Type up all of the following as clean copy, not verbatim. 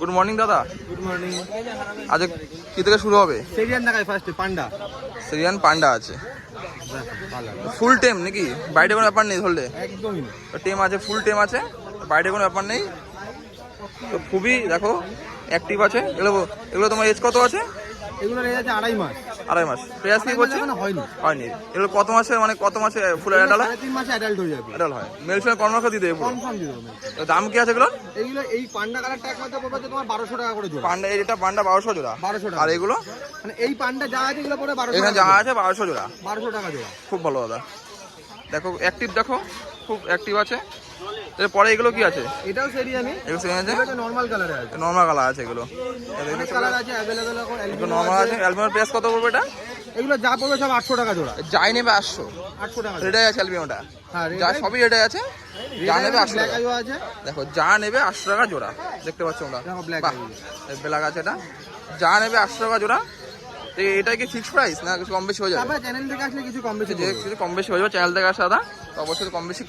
Good morning দাদা। Good morning. আজ কি থেকে শুরু হবে? সেরিয়ান দেখাই ফার্স্টে পান্ডা। সিরিয়ান পান্ডা আছে ফুল টেম নাকি? বাইরে কোনো ব্যাপার নেই ধরলে? একদমই না। টেম আছে, ফুল টেম আছে, বাইরে কোনো ব্যাপার নেই। তো খুবই দেখো অ্যাক্টিভ আছে। এগুলো তোমার এজ কত আছে? এগুলো রেঞ্জ আছে 2.5 মাস। 2.5 মাস প্রেয়াস কি করছে? হয়নি। এগুলো কত মাসে কত মাসে ফুল অ্যাডাল্ট হয়? 3 মাসে অ্যাডাল্ট হয়ে যাবে। অ্যাডাল্ট হয়। মেল ফিমেল কনফার্ম দিয়ে দেবে? কনফার্ম দিয়ে দেবো। তো দাম কি আছে এগুলো? এগুলো এই পান্ডা কালারটা একমাত্র পড়বে তোমার 1200 টাকা করে জোড়া। পান্ডা এটা পান্ডা 1200 জোড়া। 1200 টাকা। আর এগুলো মানে এই পান্ডা যা আছে এগুলো পড়বে 1200 এখানে টাকা। যা আছে 1200 জোড়া। 1200 টাকা জোড়া। খুব ভালো দাদা। দেখো অ্যাক্টিভ, দেখো খুব অ্যাক্টিভ আছে। এরপরে এগুলো কি আছে? এটাও সেরিয়ানি। এগুলো সেখানে আছে, এটা নরমাল কালারে আছে। নর্মাল কালার আছে এগুলো। অনেক কালার আছে अवेलेबल এখন। এগুলো নর্মাল আছে। অ্যালবিনোর প্রাইস কত পড়বে এটা? এগুলো যা পড়বে সব 800 টাকা জোড়া। যাই নেবে 800। 800 টাকা। রেডাই আছে অ্যালবিনোটা। হ্যাঁ, যা সবই রেডাই আছে। যা নেবে 800 ব্ল্যাক টাকা। আইও আছে। দেখো যা নেবে 800 টাকা জোড়া। দেখতে পাচ্ছ তোমরা? দেখো ব্ল্যাক বাহ, আইও। ব্ল্যাক আছে এটা। যা নেবে 800 টাকা জোড়া। তো এটা কি ফিক্সড প্রাইস না কিছু কম বেশি হয়ে যাবে? তারপর চ্যানেল থেকে আসলে কিছু কম বেশি যে কিছু কম বেশি হয়ে যাবে চ্যানেল থেকে আসা দাদা, তো অবশ্যই কম বেশি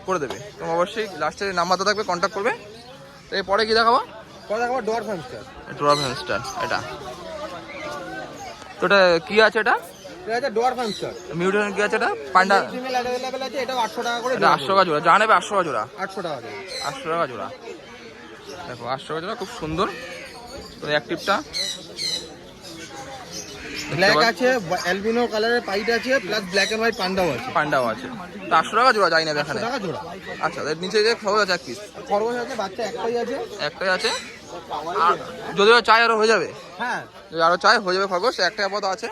করে দেবে। তো অবশ্যই লাস্টে নাম্বারটা থাকবে, কন্ট্যাক্ট করবে। তো এরপরে কি দেখাবো? কথা দেখাবো ডোয়ার্ফ হ্যামস্টার। ড্রপ হ্যামস্টার এটা। তো এটা কি আছে এটা? এটা আছে ডোয়ার্ফ হ্যামস্টার। মিউটেশন কি আছে এটা? পান্ডা ফিমেল अवेलेबल আছে। এটা 800 টাকা করে এটা জোড়া। 800 টাকা জোড়া। যা নেবে 800 টাকা জোড়া। 800 টাকা করে। 800 টাকা জোড়া। দেখো 800 টাকা জোড়া, খুব সুন্দর। তো অ্যাক্টিভটা ব্ল্যাক আছে, অ্যালবিনো কালারের পাইট আছে, প্লাস ব্ল্যাক এন্ড হোয়াইট পান্ডাও আছে। পান্ডাও আছে। তো 800 টাকা জোড়া যাই নেবে 800 এখানে। টাকা জোড়া। আচ্ছা, এর নিচে যে খবর আছে এক পিস। খরগোশ আছে, বাচ্চা একটাই আছে। একটাই আছে। আর যদিও চাই আরো হয়ে যাবে। হ্যাঁ, যদি আরো চাই হয়ে যাবে খরগোশ। একটাই আপাতত আছে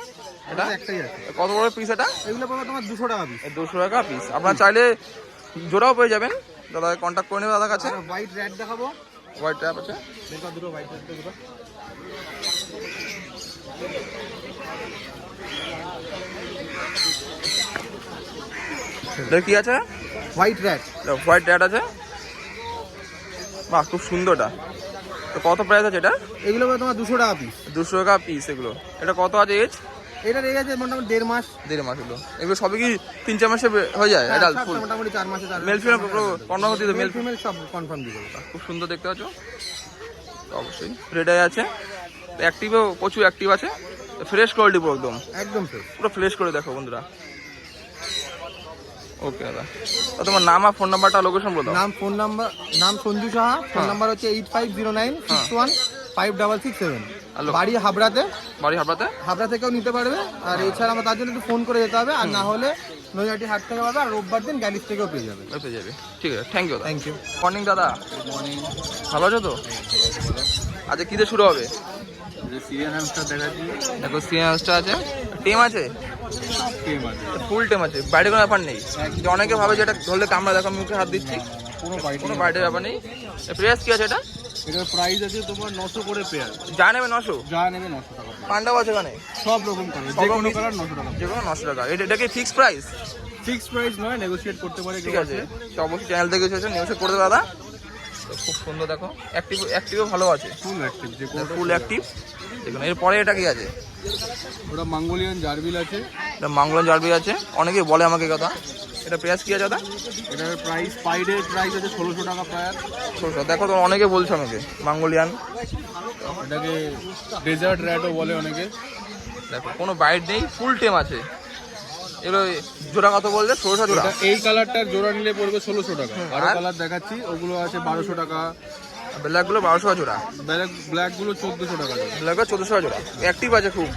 এটা। একটাই আছে। কত বড় পিস এটা? এগুলো পড়বে তোমার 200 টাকা পিস। 200 টাকা পিস। আপনারা চাইলে জোড়াও পেয়ে যাবেন। দাদা কন্ট্যাক্ট করে নেবে দাদার কাছে। হোয়াইট রেড দেখাবো। হোয়াইট ট্যাপ আছে। দেখো দুটো হোয়াইট রেড দুটো। এটা কি আছে? White red. হোয়াইট ট্যাট আছে। বাহ, খুব সুন্দরটা। তো কত প্রাইস আছে এটা? এগুলো পড়বে তোমার 200 টাকা পিস। 200 টাকা পিস এগুলো। এটা কত আছে এজ? এটা রেগে আছে মোটামুটি 1.5 মাস। 1.5 মাস এগুলো। এগুলো সবই কি 3-4 মাসে হয়ে যায়? এটা সব ফুল মোটামুটি 4 মাসে। মেল ফিমেল কনফার্ম দিয়ে মেল মেল ফিমেল সব কনফার্ম দিয়ে দেবো। খুব সুন্দর দেখতে পাচ্ছ। তো অবশ্যই রেডাই আছে। অ্যাক্টিভও প্রচুর অ্যাক্টিভ আছে। ফ্রেশ কোয়ালিটি পুরো একদম। একদম ফ্রেশ। পুরো ফ্রেশ করে দেখো বন্ধুরা। ওকে দাদা। তো তোমার নাম আর ফোন নাম্বারটা লোকেশন বলো। নাম সঞ্জু সাহা। ফোন নাম্বার হচ্ছে 8509615667। বাড়ি হাবড়াতে। হাবড়া থেকেও নিতে পারবে। আর এছাড়া আমার তার জন্য একটু ফোন করে যেতে হবে। আর না হলে নৈহাটি হাট থেকে পাবে। আর রোববার দিন গ্যালিস থেকেও পেয়ে যাবে। ঠিক আছে, thank you. Thank you. Morning দাদা। মর্নিং। ভালো আছো তো? আজকে কি দিয়ে শুরু হবে? সিরিয়ান হ্যামস্টার দেখাচ্ছি। দেখো সিরিয়ান হ্যামস্টার আছে। টেম আছে? টেম আছে। ফুল টেম আছে। বাইরে কোনো ব্যাপার নেই। যে অনেকে ভাবে যে এটা ধরলে কামড়া, দেখো মুখে হাত দিচ্ছি, কোনো বাইরের ব্যাপার নেই। প্রাইস কি আছে এটা? এটার প্রাইস আছে তোমার 900 করে পেয়ার। যা নেবে 900? যা নেবে 900 টাকা। পান্ডাও আছে এখানে সব রকম কালার, যে কোনো কালার 900 টাকা। যে কোনো 900 টাকা। এটা কি ফিক্স প্রাইস? ফিক্সড প্রাইস নয়, নেগোশিয়েট করতে পারে। ঠিক আছে, তো অবশ্যই চ্যানেল থেকে এসেছে নিউজে করে দেবে দাদা। তো খুব সুন্দর দেখো, অ্যাক্টিভও ভালো আছে। ফুল অ্যাক্টিভ, যে কোনো ফুল অ্যাক্টিভ। দেখুন এরপরে এটা কি আছে? ওটা মঙ্গোলিয়ান জার্বিল আছে। এটা মঙ্গোলিয়ান জার্বি আছে। অনেকেই বলে আমাকে কথা। এটা প্রাইস কি আছে দাদা? এটার প্রাইস পাইডের প্রাইস আছে 1600 টাকা পেয়ার। 1600। দেখো তো অনেকে বলছে আমাকে মঙ্গোলিয়ান। এটাকে ডেজার্ট র্যাটও বলে অনেকে। দেখো কোনো বাইট নেই, ফুল টেম আছে। এগুলো জোড়া কত বললে? 1600 জোড়া। এই কালারটার জোড়া নিলে পড়বে 1600 টাকা। আরো কালার দেখাচ্ছি, ওগুলো আছে 1200 টাকা। ব্ল্যাকগুলো 1200 টাকা জোড়া। ব্ল্যাকগুলো 1400 টাকা। ব্ল্যাকগুলো 1400 টাকা জোড়া। অ্যাক্টিভ আছে খুব।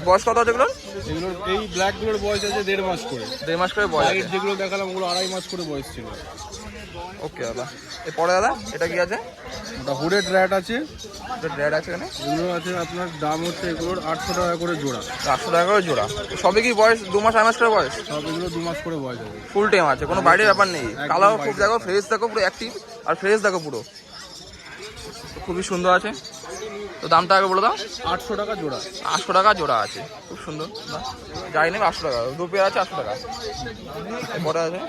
বয়স কত আছে এগুলো? এগুলোর এই ব্ল্যাকগুলোর বয়স আছে 1.5 মাস করে। 1.5 মাস করে বয়স আছে। যেগুলো দেখালাম ওগুলো 2.5 মাস করে বয়স ছিল। ওকে দাদা। এরপরে দাদা এটা কি আছে? ওটা হুডেড র্যাট আছে। রেড আছে এখানে। এগুলো আছে আপনার দাম হচ্ছে এগুলোর 800 টাকা করে জোড়া। 800 টাকা করে জোড়া। সবই কি বয়স 2 মাস 2.5 মাস করে বয়স? সব এগুলো 2 মাস করে বয়স হবে। ফুল টাইম আছে, কোনো বাইরের ব্যাপার নেই। একদম কালার খুব বাইরের দেখো, ফ্রেশ দেখো, পুরো অ্যাক্টিভ আর ফ্রেশ দেখো পুরো। খুবই সুন্দর আছে। তো দামটা আগে বলে দাও। 800 টাকা জোড়া। 800 টাকা জোড়া আছে, খুব সুন্দর। যাই নেবে 800 টাকা, 2 পেয়ার আছে 800 টাকা। এরপরে আছে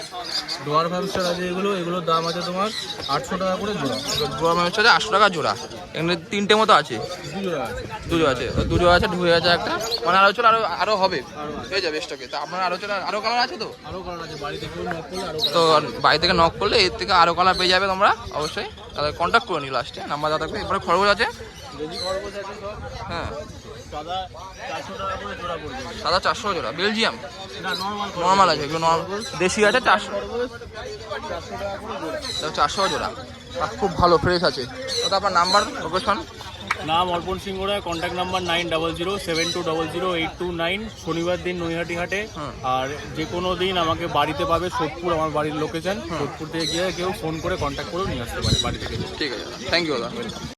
ডোয়ার ভাবস্টার আছে, এগুলোর দাম আছে তোমার 800 টাকা করে জোড়া। জোড়া মানে হচ্ছে 800 টাকা জোড়া। এখানে 3টে মতো আছে, 2 জোড়া আছে, 2 জোড়া আছে, ঢুয়ে আছে একটা, মানে আলোচনা আরো হবে, হয়ে যাবে স্টকে। তো আপনার আলোচনা আরো কালার আছে তো? আরো কালার আছে, বাড়ি থেকে নক করলে আরো তো বাড়ি থেকে নক করলে এর থেকে আরো কালার পেয়ে যাবে তোমরা অবশ্যই। তাহলে কন্ট্যাক্ট করে নিও, লাস্টে নাম্বার দেওয়া থাকবে। এরপরে খরগোশ আছে, হ্যাঁ সাদা 400 টাকা করে জোড়া পড়বে। সাদা 400 জোড়া। বেলজিয়াম না নর্মাল আছে, এগুলো দেশি আছে 400 400 জোড়া। খুব ভালো ফ্রেশ আছে। তো আপনার নাম্বার, লোকেশন? নাম অর্পণ সিংহ রায়, কন্ট্যাক্ট নাম্বার 9007208229। শনিবার দিন নৈহাটি হাটে, আর যে কোনো দিন আমাকে বাড়িতে পাবে, সোদপুর আমার বাড়ির লোকেশন। সোদপুর থেকে গিয়ে কেউ ফোন করে কন্ট্যাক্ট করেও নিয়ে আসতে পারে বাড়ি থেকে। ঠিক আছে, থ্যাংক ইউ দাদা।